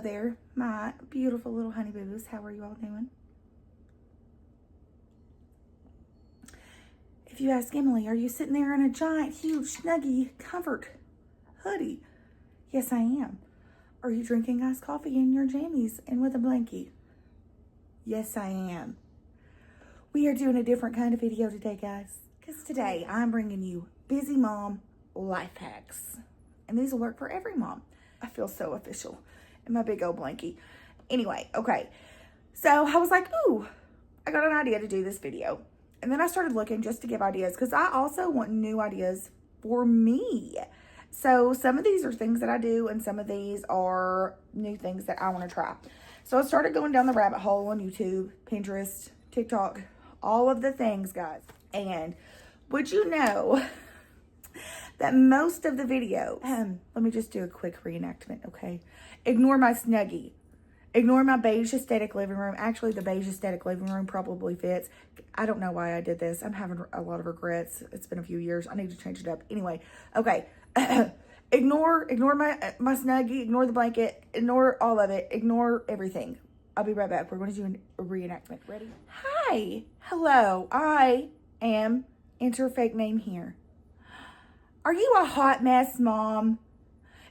there, my beautiful little honey boo-boos. How are you all doing? If you ask Emily, are you sitting there in a giant, huge, snuggy, comfort hoodie? Yes, I am. Are you drinking iced coffee in your jammies and with a blankie? Yes, I am. We are doing a different kind of video today, guys. Because today I'm bringing you busy mom life hacks. And these will work for every mom. I feel so official in my big old blankie. Anyway, okay. So I was like, ooh, I got an idea to do this video. And then I started looking just to give ideas because I also want new ideas for me. So some of these are things that I do and some of these are new things that I want to try. So I started going down the rabbit hole on YouTube, Pinterest, TikTok, all of the things, guys. And would you know that most of the videos, let me just do a quick reenactment, okay? Ignore my Snuggie. Ignore my beige aesthetic living room. Actually, the beige aesthetic living room probably fits. I don't know why I did this. I'm having a lot of regrets. It's been a few years. I need to change it up. Anyway, okay. Ignore my Snuggie. Ignore the blanket. Ignore all of it. Ignore everything. I'll be right back. We're going to do a reenactment. Ready? Hi. Hello. I am, enter fake name here. Are you a hot mess mom?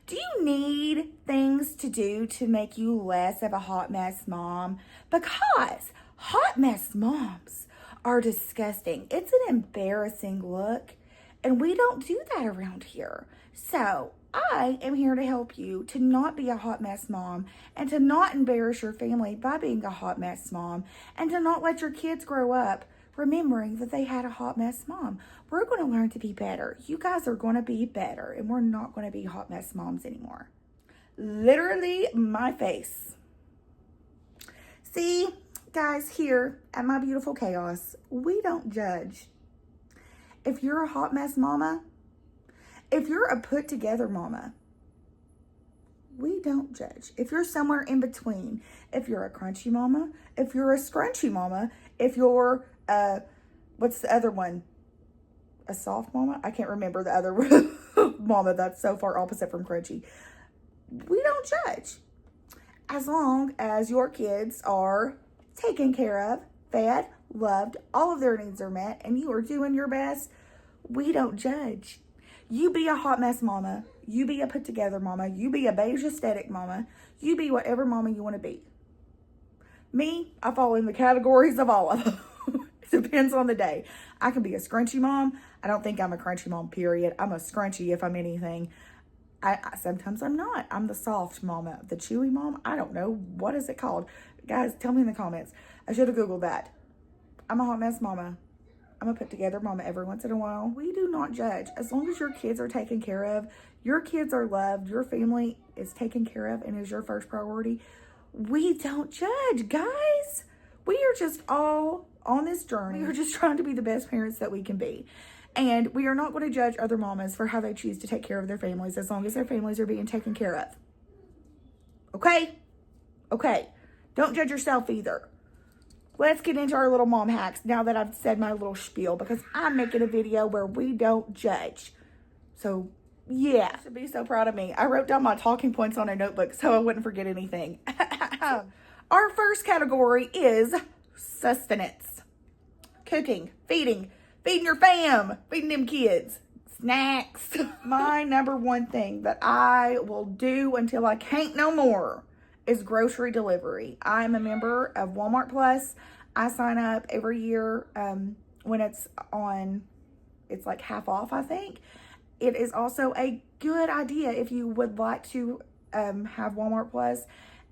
Do you need things to do to make you less of a hot mess mom? Because hot mess moms are disgusting. It's an embarrassing look, and we don't do that around here. So I am here to help you to not be a hot mess mom and to not embarrass your family by being a hot mess mom and to not let your kids grow up remembering that they had a hot mess mom. We're going to learn to be better. You guys are going to be better, and we're not going to be hot mess moms anymore. Literally, my face. See, guys, here at My Beautiful Chaos, we don't judge. If you're a hot mess mama, if you're a put together mama, we don't judge. If you're somewhere in between, if you're a crunchy mama, if you're a scrunchy mama, if you're what's the other one? A soft mama? I can't remember the other mama. That's so far opposite from crunchy. We don't judge. As long as your kids are taken care of, fed, loved, all of their needs are met, and you are doing your best, we don't judge. You be a hot mess mama. You be a put together mama. You be a beige aesthetic mama. You be whatever mama you want to be. Me, I fall in the categories of all of them. It depends on the day. I can be a scrunchy mom. I don't think I'm a crunchy mom, period. I'm a scrunchy if I'm anything. Sometimes I'm not. I'm the soft mama. The chewy mom, I don't know. What is it called? Guys, tell me in the comments. I should have Googled that. I'm a hot mess mama. I'm a put together mama every once in a while. We do not judge. As long as your kids are taken care of, your kids are loved, your family is taken care of and is your first priority, we don't judge, guys. We are just all on this journey. We are just trying to be the best parents that we can be. And we are not going to judge other mamas for how they choose to take care of their families as long as their families are being taken care of. Okay? Okay. Don't judge yourself either. Let's get into our little mom hacks now that I've said my little spiel because I'm making a video where we don't judge. So, yeah. You should be so proud of me. I wrote down my talking points on a notebook so I wouldn't forget anything. Our first category is sustenance. Cooking, feeding your fam, feeding them kids, snacks. My number one thing that I will do until I can't no more is grocery delivery. I'm a member of Walmart Plus. I sign up every year when it's like half off, I think. It is also a good idea if you would like to have Walmart Plus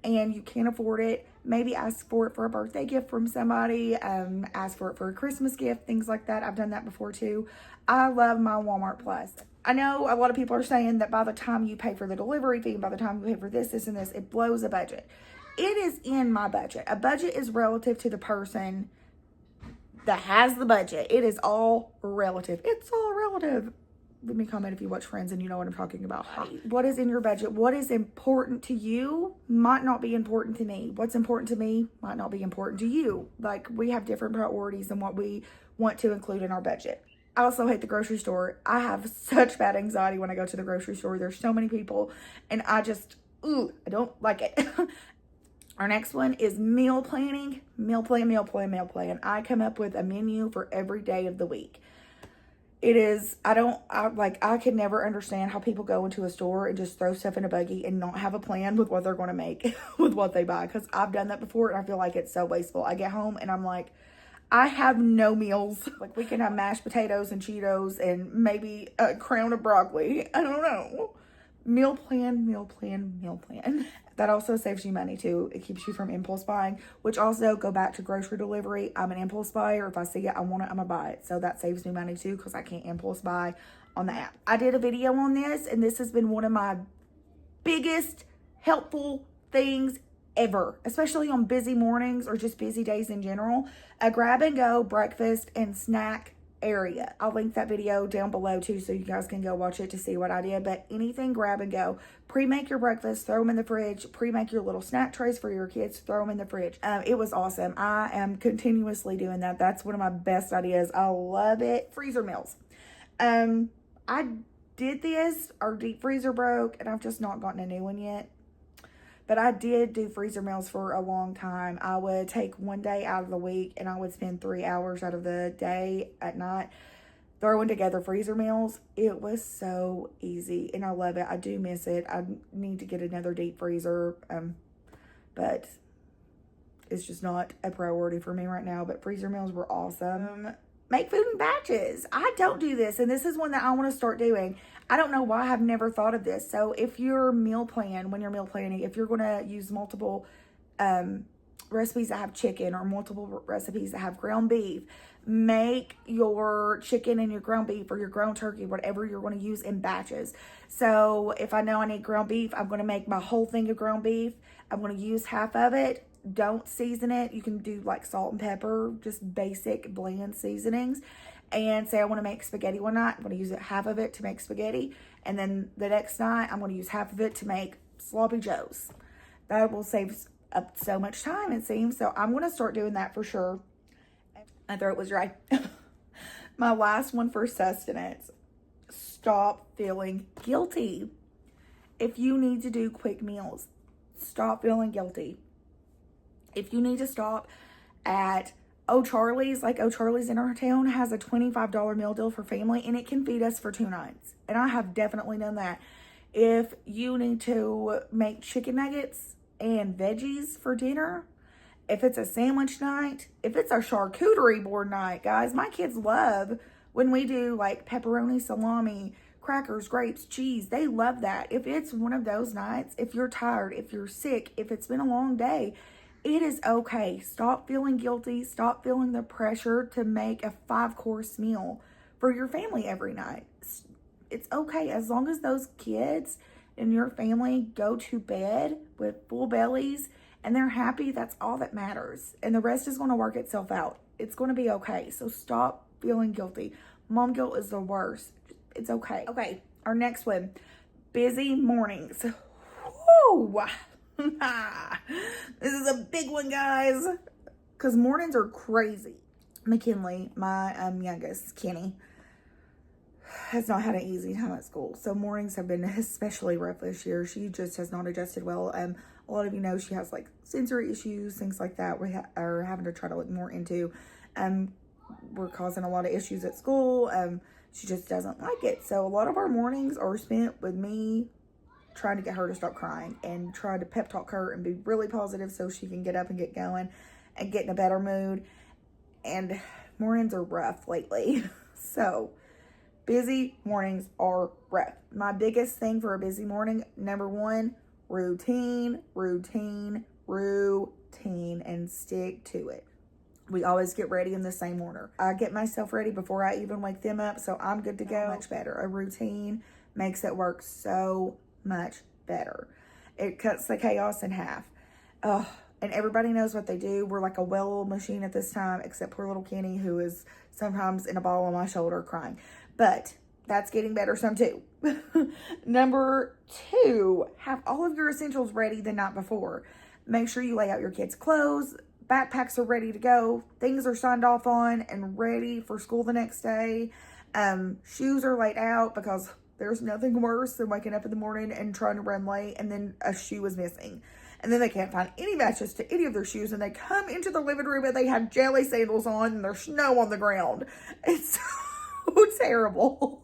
and you can't afford it. Maybe ask for it for a birthday gift from somebody, ask for it for a Christmas gift, things like that. I've done that before too. I love my Walmart Plus. I know a lot of people are saying that by the time you pay for the delivery fee, by the time you pay for this and this, it blows a budget. It is in my budget. A budget is relative to the person that has the budget. It is all relative. It's all relative. Leave me a comment if you watch Friends and you know what I'm talking about. What is in your budget? What is important to you might not be important to me. What's important to me might not be important to you. Like, we have different priorities and what we want to include in our budget. I also hate the grocery store. I have such bad anxiety when I go to the grocery store. There's so many people and I just Ooh, I don't like it. Our next one is meal planning. Meal plan. I come up with a menu for every day of the week. It is, I could never understand how people go into a store and just throw stuff in a buggy and not have a plan with what they're going to make with what they buy. Because I've done that before and I feel like it's so wasteful. I get home and I'm like, I have no meals. Like, we can have mashed potatoes and Cheetos and maybe a crown of broccoli. I don't know. Meal plan. That also saves you money too. It keeps you from impulse buying, which also go back to grocery delivery. I'm an impulse buyer. If I see it, I want it, I'm gonna buy it. So that saves me money too, because I can't impulse buy on the app. I did a video on this, and this has been one of my biggest helpful things ever, especially on busy mornings or just busy days in general. A grab and go breakfast and snack area. I'll link that video down below too, so you guys can go watch it to see what I did. But anything grab and go. Pre-make your breakfast, throw them in the fridge. Pre-make your little snack trays for your kids, throw them in the fridge. It was awesome. I am continuously doing that. That's one of my best ideas. I love it. Freezer meals. I did this. Our deep freezer broke, and I've just not gotten a new one yet. But I did do freezer meals for a long time. I would take one day out of the week and I would spend 3 hours out of the day at night throwing together freezer meals. It was so easy and I love it. I do miss it. I need to get another deep freezer, but it's just not a priority for me right now. But freezer meals were awesome. Make food in batches. I don't do this, and this is one that I want to start doing. I don't know why I've never thought of this. So if your meal plan, when you're meal planning, if you're going to use multiple recipes that have chicken or multiple recipes that have ground beef, make your chicken and your ground beef or your ground turkey, whatever you're going to use, in batches. So if I know I need ground beef, I'm going to make my whole thing of ground beef. I'm going to use half of it. Don't season it. You can do like salt and pepper, just basic bland seasonings. And say I want to make spaghetti one night, I'm going to use half of it to make spaghetti. And then the next night, I'm going to use half of it to make sloppy joes. That will save up so much time, it seems. So I'm going to start doing that for sure. My throat was dry. My last one for sustenance. Stop feeling guilty. If you need to do quick meals, stop feeling guilty. If you need to stop at O'Charlie's, like O'Charlie's in our town has a $25 meal deal for family, and it can feed us for 2 nights. And I have definitely done that. If you need to make chicken nuggets and veggies for dinner, if it's a sandwich night, if it's a charcuterie board night, guys, my kids love when we do like pepperoni, salami, crackers, grapes, cheese. They love that. If it's one of those nights, if you're tired, if you're sick, if it's been a long day, it is okay. Stop feeling guilty. Stop feeling the pressure to make a 5-course meal for your family every night. It's okay. As long as those kids and your family go to bed with full bellies and they're happy, that's all that matters. And the rest is going to work itself out. It's going to be okay. So stop feeling guilty. Mom guilt is the worst. It's okay. Okay, our next one. Busy mornings. Woo! This is a big one, guys, because mornings are crazy. McKinley, my youngest, Kenny, has not had an easy time at school. So mornings have been especially rough this year. She just has not adjusted well. A lot of you know she has like sensory issues, things like that. We are having to try to look more into. We're causing a lot of issues at school. She just doesn't like it. So a lot of our mornings are spent with me trying to get her to stop crying and trying to pep talk her and be really positive so she can get up and get going and get in a better mood. And mornings are rough lately. So busy mornings are rough. My biggest thing for a busy morning, number 1, routine, and stick to it. We always get ready in the same order. I get myself ready before I even wake them up, so I'm good to go. Much better. A routine makes it work so much better. It cuts the chaos in half. And everybody knows what they do. We're like a well-oiled machine at this time, except poor little Kenny, who is sometimes in a ball on my shoulder crying. But that's getting better some too. Number 2, have all of your essentials ready the night before. Make sure you lay out your kids' clothes. Backpacks are ready to go. Things are signed off on and ready for school the next day. Shoes are laid out because There's nothing worse than waking up in the morning and trying to run late and then a shoe is missing. And then they can't find any matches to any of their shoes. And they come into the living room and they have jelly sandals on and there's snow on the ground. It's so terrible.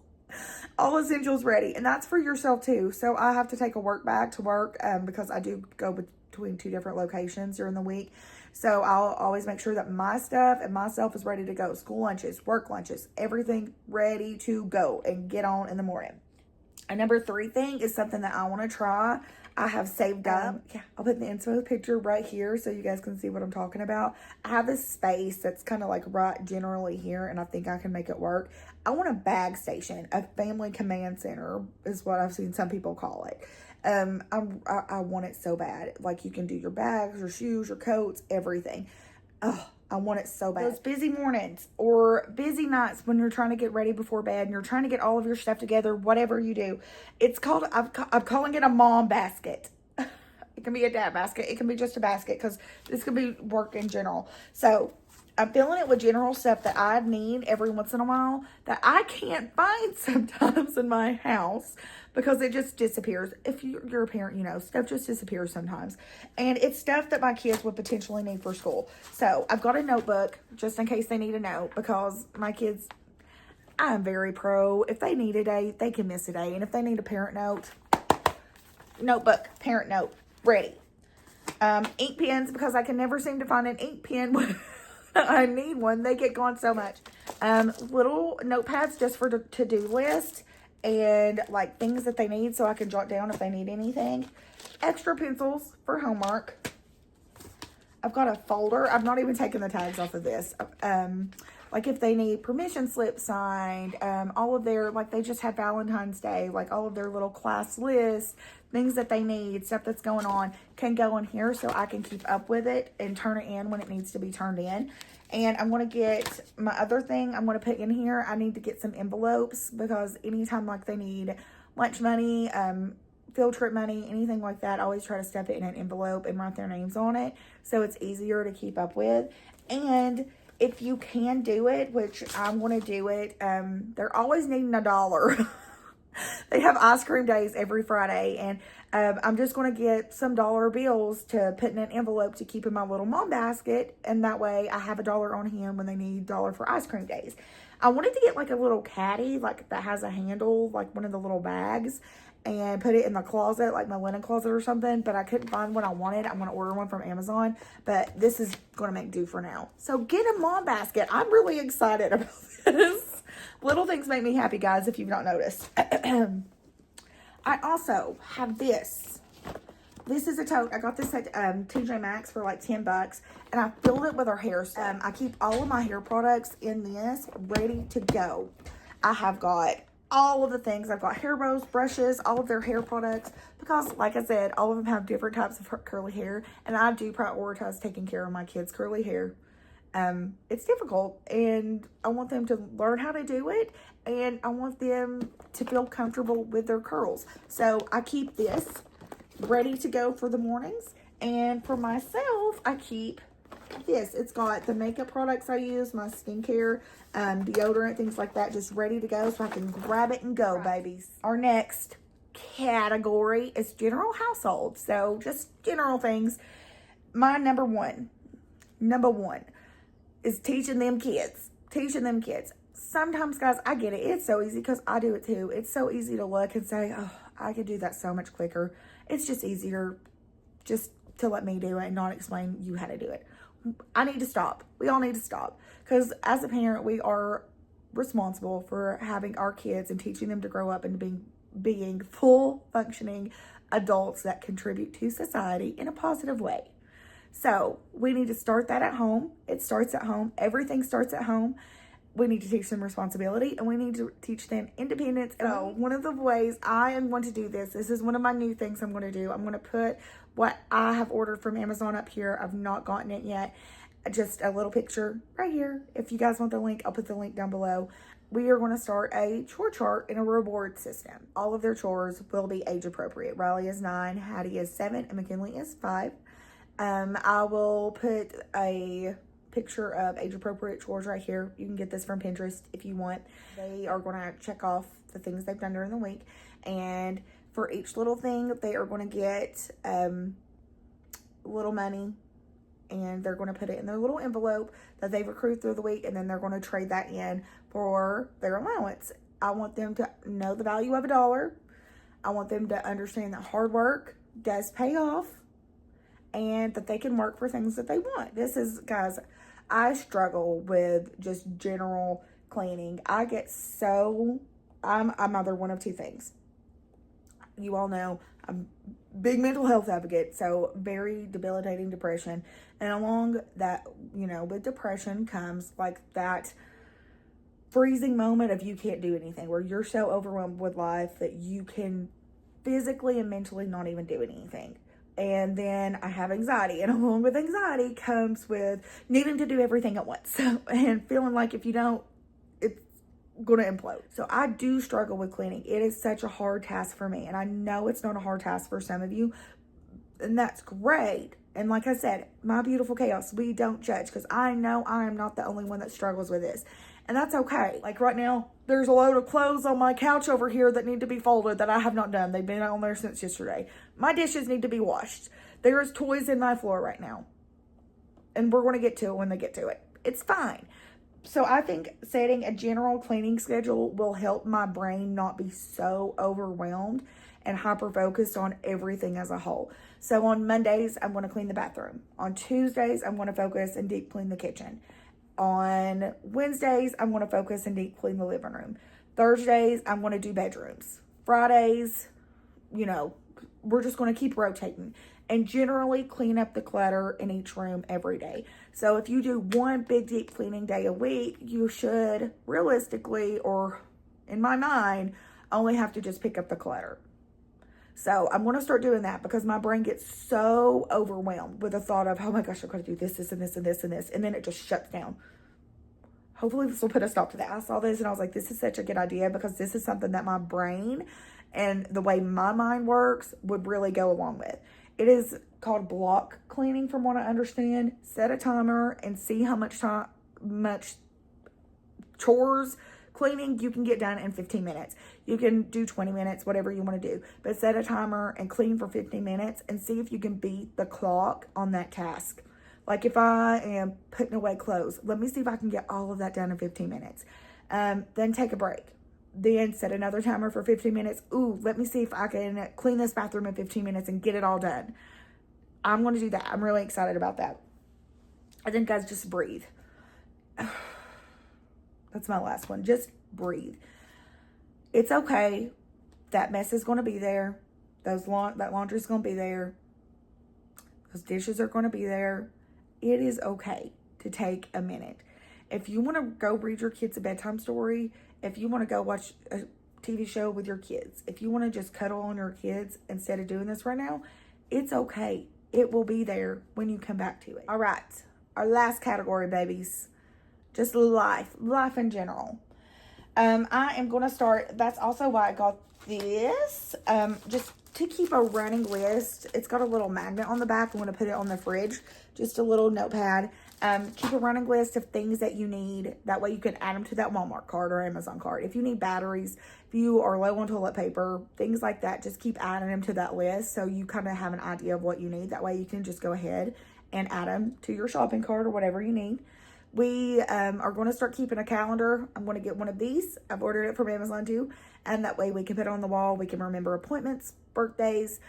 All essentials ready. And that's for yourself too. So I have to take a work bag to work because I do go between 2 different locations during the week. So I'll always make sure that my stuff and myself is ready to go. School lunches, work lunches, everything ready to go and get on in the morning. And number 3 thing is something that I want to try. I have saved up. Yeah, I'll put the inspo picture right here so you guys can see what I'm talking about. I have this space that's kind of like right generally here, and I think I can make it work. I want a bag station, a family command center is what I've seen some people call it. I want it so bad. Like you can do your bags, your shoes, your coats, everything. Oh, I want it so bad. Those busy mornings or busy nights when you're trying to get ready before bed and you're trying to get all of your stuff together, whatever you do. It's called, I'm calling it a mom basket. It can be a dad basket. It can be just a basket because this could be work in general. So I'm filling it with general stuff that I need every once in a while that I can't find sometimes in my house because it just disappears. If you're a parent, you know, stuff just disappears sometimes. And it's stuff that my kids would potentially need for school. So I've got a notebook just in case they need a note because my kids, I'm very pro. If they need a day, they can miss a day. And if they need a parent note, notebook, parent note, ready. Ink pens because I can never seem to find an ink pen I need one. They get gone so much. Little notepads just for to-do list and like things that they need so I can jot down if they need anything. Extra pencils for homework. I've got a folder. I've not even taken the tags off of this. Like if they need permission slips signed, all of their, like they just had Valentine's Day, like all of their little class lists, things that they need, stuff that's going on can go in here so I can keep up with it and turn it in when it needs to be turned in. And I'm going to get my other thing I'm going to put in here. I need to get some envelopes because anytime like they need lunch money, field trip money, anything like that, I always try to stuff it in an envelope and write their names on it so it's easier to keep up with. And if you can do it, which I'm going to do it, they're always needing $1. They have ice cream days every Friday, and I'm just going to get some dollar bills to put in an envelope to keep in my little mom basket, and that way I have $1 on hand when they need $1 for ice cream days. I wanted to get like a little caddy, like that has a handle, like one of the little bags, and put it in the closet, like my linen closet or something, but I couldn't find what I wanted. I'm going to order one from Amazon, but this is going to make do for now. So get a mom basket. I'm really excited about this. Little things make me happy, guys, if you've not noticed. I also have this. This is a tote. I got this at TJ Maxx for like $10, and I filled it with our hair stuff. I keep all of my hair products in this ready to go. I have got all of the things. I've got hair bows, brushes, all of their hair products because, like I said, all of them have different types of curly hair, and I do prioritize taking care of my kids' curly hair. It's difficult, and I want them to learn how to do it, and I want them to feel comfortable with their curls. So I keep this ready to go for the mornings, and for myself, I keep this. It's got the makeup products I use, my skincare, deodorant, things like that, just ready to go so I can grab it and go, babies. Our next category is general household. So just general things. My number one is teaching them kids. Sometimes, guys, I get it. It's so easy because I do it too. It's so easy to look and say, oh, I could do that so much quicker. It's just easier just to let me do it and not explain you how to do it. I need to stop. We all need to stop. Because as a parent, we are responsible for having our kids and teaching them to grow up and being full functioning adults that contribute to society in a positive way. So we need to start that at home. It starts at home. Everything starts at home. We need to teach them responsibility, and we need to teach them independence. So one of the ways I am going to do this is one of my new things I'm going to do. I'm going to put what I have ordered from Amazon up here. I've not gotten it yet. Just a little picture right here. If you guys want the link, I'll put the link down below. We are going to start a chore chart and a reward system. All of their chores will be age appropriate. Riley is 9, Hattie is 7, and McKinley is 5. I will put a picture of age appropriate chores right here. You can get this from Pinterest if you want. They are going to check off the things they've done during the week. And for each little thing, they are going to get little money, and they're going to put it in their little envelope that they've accrued through the week, and then they're going to trade that in for their allowance. I want them to know the value of $1. I want them to understand that hard work does pay off, and that they can work for things that they want. This is, guys, I struggle with just general cleaning. I'm either one of two things. You all know I'm a big mental health advocate, so very debilitating depression. And along that, with depression comes like that freezing moment of you can't do anything, where you're so overwhelmed with life that you can physically and mentally not even do anything. And then I have anxiety, and along with anxiety comes with needing to do everything at once and feeling like if you don't, it's going to implode. So I do struggle with cleaning. It is such a hard task for me, and I know it's not a hard task for some of you, and that's great. And like I said, my beautiful chaos, we don't judge, because I know I am not the only one that struggles with this. And that's okay. Like right now, there's a load of clothes on my couch over here that need to be folded that I have not done. They've been on there since yesterday. My dishes need to be washed. There's toys in my floor right now. And we're going to get to it when they get to it. It's fine. So I think setting a general cleaning schedule will help my brain not be so overwhelmed and hyper-focused on everything as a whole. So on Mondays, I'm going to clean the bathroom. On Tuesdays, I'm going to focus and deep clean the kitchen. On Wednesdays, I'm going to focus and deep clean the living room. Thursdays, I'm going to do bedrooms. Fridays, we're just going to keep rotating and generally clean up the clutter in each room every day. So if you do one big deep cleaning day a week, you should realistically, or in my mind, only have to just pick up the clutter. So I'm going to start doing that, because my brain gets so overwhelmed with the thought of, oh my gosh, I've got to do this, this, and this, and this, and this. And then it just shuts down. Hopefully this will put a stop to that. I saw this and I was like, this is such a good idea, because this is something that my brain and the way my mind works would really go along with. It is called block cleaning, from what I understand. Set a timer and see how much chores cleaning you can get done in 15 minutes. You can do 20 minutes, whatever you want to do. But set a timer and clean for 15 minutes and see if you can beat the clock on that task. Like if I am putting away clothes, let me see if I can get all of that done in 15 minutes. Then take a break. Then set another timer for 15 minutes. Ooh, let me see if I can clean this bathroom in 15 minutes and get it all done. I'm going to do that. I'm really excited about that. I think, guys, just breathe. That's my last one. Just breathe. It's okay. That mess is going to be there. That laundry is going to be there. Those dishes are going to be there. It is okay to take a minute. If you want to go read your kids a bedtime story, if you want to go watch a TV show with your kids, if you want to just cuddle on your kids instead of doing this right now, it's okay. It will be there when you come back to it. All right. Our last category, babies. Just life in general. I am going to start. That's also why I got this. Just to keep a running list. It's got a little magnet on the back. I'm going to put it on the fridge. Just a little notepad. Keep a running list of things that you need. That way you can add them to that Walmart card or Amazon card. If you need batteries, if you are low on toilet paper, things like that, just keep adding them to that list so you kind of have an idea of what you need. That way you can just go ahead and add them to your shopping cart or whatever you need. We are going to start keeping a calendar. I'm going to get one of these. I've ordered it from Amazon too. And that way we can put it on the wall. We can remember appointments, birthdays,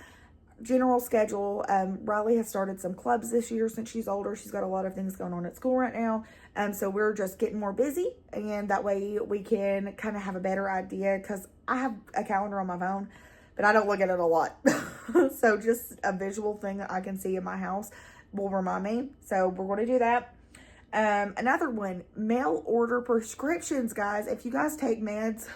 general schedule. Riley has started some clubs this year since she's older. She's got a lot of things going on at school right now. So we're just getting more busy. And that way we can kind of have a better idea, because I have a calendar on my phone, but I don't look at it a lot. So just a visual thing that I can see in my house will remind me. So we're going to do that. Another one, mail order prescriptions, guys. If you guys take meds,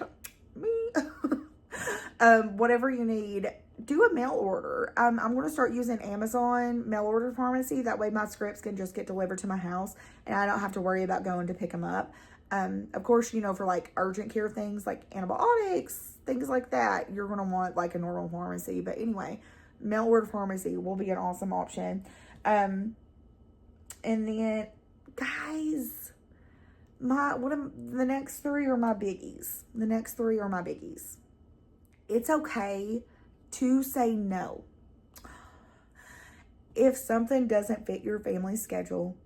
whatever you need, do a mail order. I'm going to start using Amazon mail order pharmacy. That way my scripts can just get delivered to my house and I don't have to worry about going to pick them up. Of course, for like urgent care things like antibiotics, things like that, you're going to want like a normal pharmacy. But anyway, mail order pharmacy will be an awesome option. And then, guys, the next three are my biggies. The next three are my biggies. It's okay to say no. If something doesn't fit your family schedule,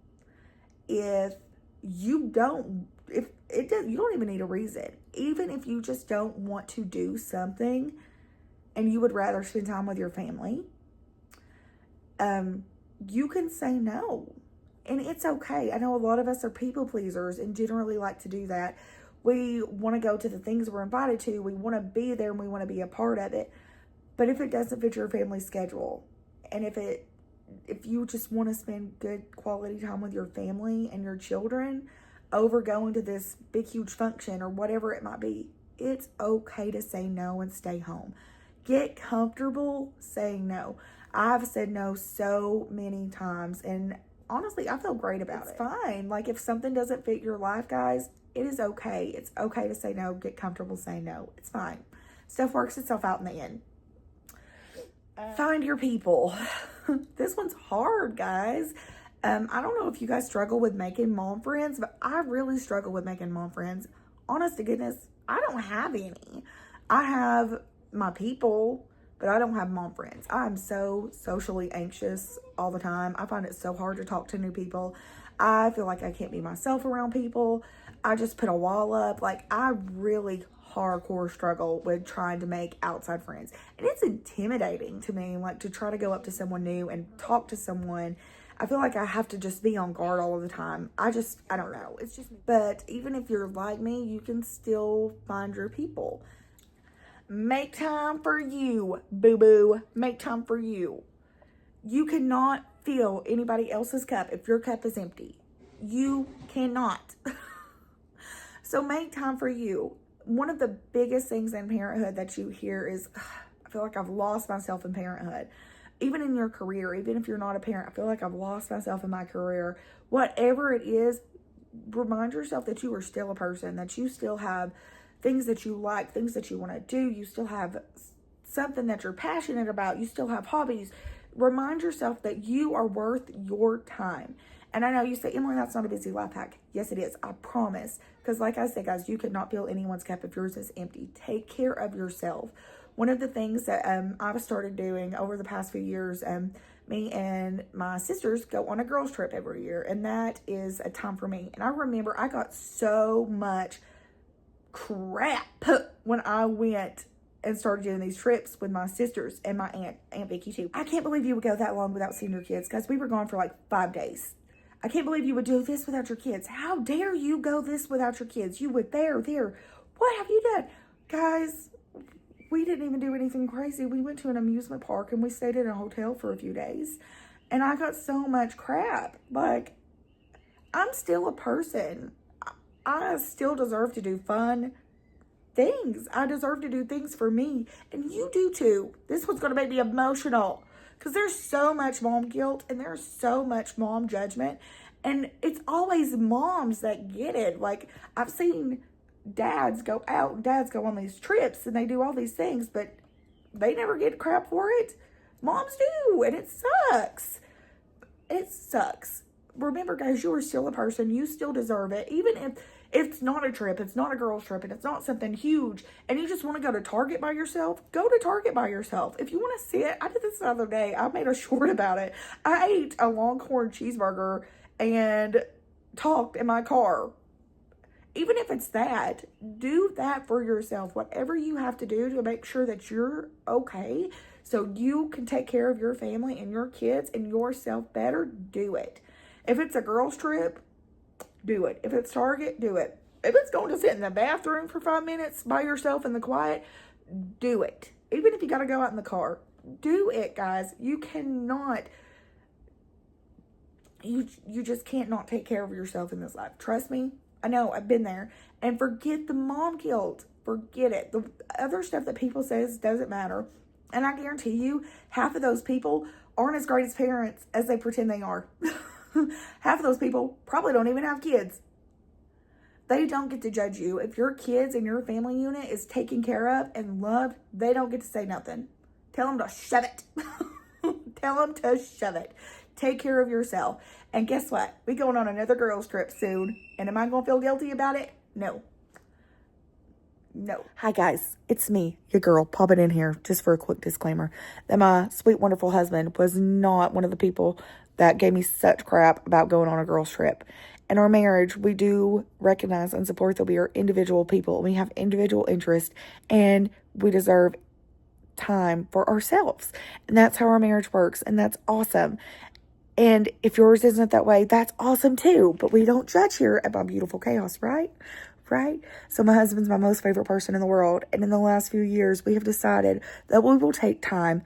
if you don't even need a reason. Even if you just don't want to do something and you would rather spend time with your family, you can say no. And it's okay. I know a lot of us are people pleasers and generally like to do that. We want to go to the things we're invited to. We want to be there and we want to be a part of it. But if it doesn't fit your family schedule, and if you just want to spend good quality time with your family and your children over going to this big, huge function or whatever it might be, it's okay to say no and stay home. Get comfortable saying no. I've said no so many times, and honestly, I feel great about it. It's fine. Like, if something doesn't fit your life, guys, it is okay. It's okay to say no. Get comfortable saying no. It's fine. Stuff works itself out in the end. Find your people. This one's hard, guys. I don't know if you guys struggle with making mom friends, but I really struggle with making mom friends. Honest to goodness, I don't have any. I have my people, but I don't have mom friends. I'm so socially anxious all the time. I find it so hard to talk to new people. I feel like I can't be myself around people. I just put a wall up. Like, I really hardcore struggle with trying to make outside friends. And it's intimidating to me, like, to try to go up to someone new and talk to someone. I feel like I have to just be on guard all of the time. I don't know. It's just, but even if you're like me, you can still find your people. Make time for you, boo-boo. Make time for you. You cannot fill anybody else's cup if your cup is empty. You cannot. So make time for you. One of the biggest things in parenthood that you hear is, I feel like I've lost myself in parenthood. Even in your career, even if you're not a parent, I feel like I've lost myself in my career. Whatever it is, remind yourself that you are still a person, that you still have things that you like, things that you want to do. You still have something that you're passionate about. You still have hobbies. Remind yourself that you are worth your time. And I know you say, Emily, that's not a busy life hack. Yes, it is. I promise. Because like I said, guys, you could not fill anyone's cup if yours is empty. Take care of yourself. One of the things that I've started doing over the past few years, me and my sisters go on a girls trip every year. And that is a time for me. And I remember I got so much crap when I went and started doing these trips with my sisters and my Aunt Vicky too. I can't believe you would go that long without seeing your kids, because we were gone for like 5 days. I can't believe you would do this without your kids. How dare you go this without your kids? You would there. What have you done? Guys, we didn't even do anything crazy. We went to an amusement park and we stayed in a hotel for a few days. And I got so much crap. Like, I'm still a person. I still deserve to do fun things. I deserve to do things for me. And you do too. This one's going to make me emotional, because there's so much mom guilt and there's so much mom judgment. And it's always moms that get it. Like, I've seen dads go out, dads go on these trips and they do all these things, but they never get crap for it. Moms do, and it sucks. It sucks. Remember, guys, you are still a person. You still deserve it. Even if it's not a trip, it's not a girls trip, and it's not something huge, and you just want to go to Target by yourself, go to Target by yourself. If you want to sit, I did this the other day. I made a short about it. I ate a Longhorn cheeseburger and talked in my car. Even if it's that, do that for yourself. Whatever you have to do to make sure that you're okay, so you can take care of your family and your kids and yourself better, do it. If it's a girls trip, do it. If it's Target, do it. If it's going to sit in the bathroom for 5 minutes by yourself in the quiet, do it. Even if you got to go out in the car, do it, guys. You cannot, you just can't not take care of yourself in this life. Trust me. I know, I've been there. And forget the mom guilt. Forget it. The other stuff that people says doesn't matter. And I guarantee you, half of those people aren't as great as parents as they pretend they are. Half of those people probably don't even have kids. They don't get to judge you. If your kids and your family unit is taken care of and loved, they don't get to say nothing. Tell them to shove it. Tell them to shove it. Take care of yourself. And guess what? We going on another girls trip soon. And am I going to feel guilty about it? No. No. Hi guys, it's me, your girl, popping in here just for a quick disclaimer that my sweet, wonderful husband was not one of the people that gave me such crap about going on a girls trip. In our marriage, we do recognize and support that we are individual people. We have individual interests and we deserve time for ourselves. And that's how our marriage works. And that's awesome. And if yours isn't that way, that's awesome too. But we don't judge here at My Beautiful Chaos, right? Right? So my husband's my most favorite person in the world. And in the last few years, we have decided that we will take time,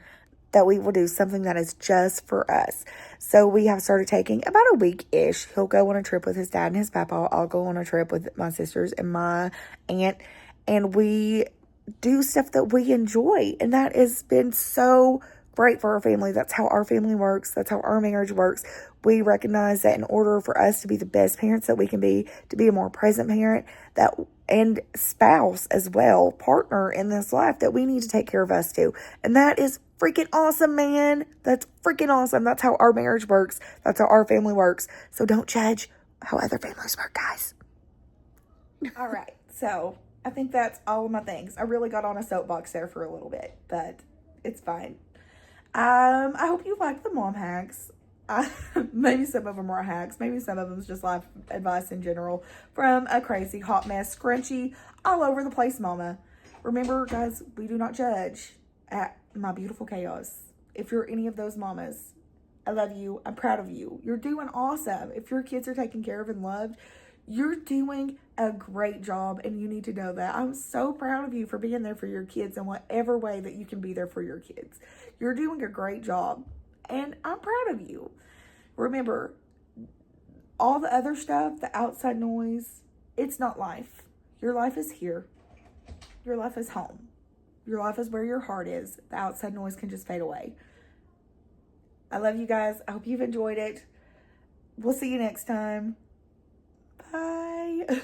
that we will do something that is just for us. So we have started taking about a week-ish. He'll go on a trip with his dad and his papa. I'll go on a trip with my sisters and my aunt. And we do stuff that we enjoy. And that has been so great for our family. That's how our family works. That's how our marriage works. We recognize that in order for us to be the best parents that we can be, to be a more present parent, that and spouse as well, partner in this life, that we need to take care of us too. And that is freaking awesome, man. That's freaking awesome. That's how our marriage works. That's how our family works. So don't judge how other families work, guys. All right. So I think that's all of my things. I really got on a soapbox there for a little bit, but it's fine. I hope you liked the mom hacks. Maybe some of them are hacks. Maybe some of them is just life advice in general from a crazy, hot mess, scrunchy, all over the place mama. Remember, guys, we do not judge at My Beautiful Chaos. If you're any of those mamas, I love you. I'm proud of you. You're doing awesome. If your kids are taken care of and loved, you're doing a great job, and you need to know that. I'm so proud of you for being there for your kids in whatever way that you can be there for your kids. You're doing a great job, and I'm proud of you. Remember, all the other stuff, the outside noise, it's not life. Your life is here. Your life is home. Your life is where your heart is. The outside noise can just fade away. I love you guys. I hope you've enjoyed it. We'll see you next time. Bye.